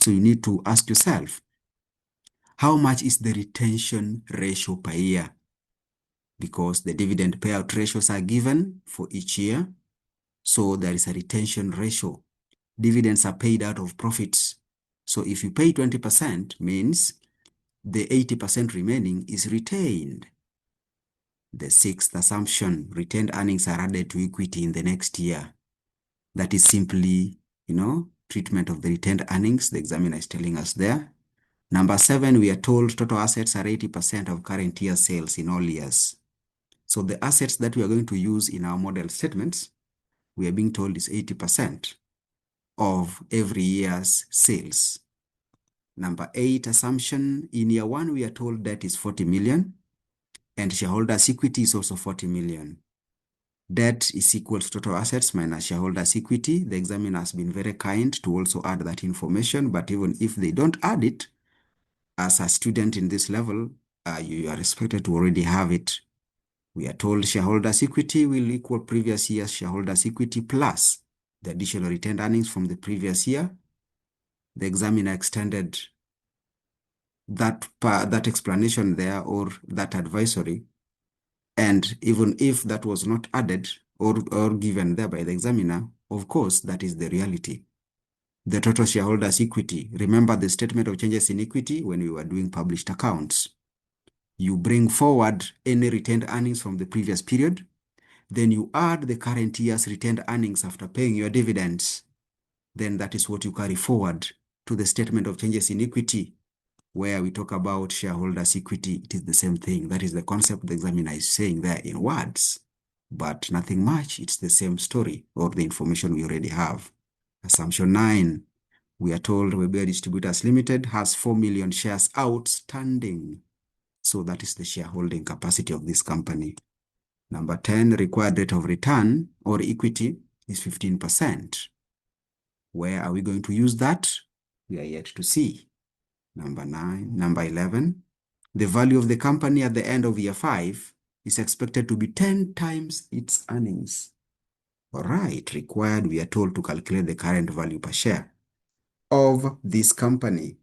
So you need to ask yourself, how much is the retention ratio per year? Because the dividend payout ratios are given for each year. So there is a retention ratio. Dividends are paid out of profits. So if you pay 20%, means the 80% remaining is retained. The sixth assumption, retained earnings are added to equity in the next year. That is simply, treatment of the retained earnings. The examiner is telling us there. Number 7, we are told total assets are 80% of current year sales in all years. So the assets that we are going to use in our model statements, we are being told is 80% of every year's sales. Number 8 assumption, in year 1, we are told debt is 40 million and shareholders' equity is also 40 million. Debt is equal to total assets minus shareholders' equity. The examiner has been very kind to also add that information, but even if they don't add it, as a student in this level, you are expected to already have it. We are told shareholders' equity will equal previous year's shareholders' equity plus the additional retained earnings from the previous year. The examiner extended that explanation there, or that advisory. And even if that was not added or given there by the examiner, of course, that is the reality. The total shareholders' equity. Remember the statement of changes in equity when we were doing published accounts. You bring forward any retained earnings from the previous period, then you add the current year's retained earnings after paying your dividends. Then that is what you carry forward to the statement of changes in equity, where we talk about shareholders' equity. It is the same thing. That is the concept the examiner is saying there in words, but nothing much. It's the same story, or the information we already have. Assumption 9, we are told Weber Distributors Limited has 4 million shares outstanding. So that is the shareholding capacity of this company. Number 10, required rate of return or equity is 15%. Where are we going to use that? We are yet to see. Number 11, the value of the company at the end of year 5 is expected to be 10 times its earnings. All right, required, we are told to calculate the current value per share of this company.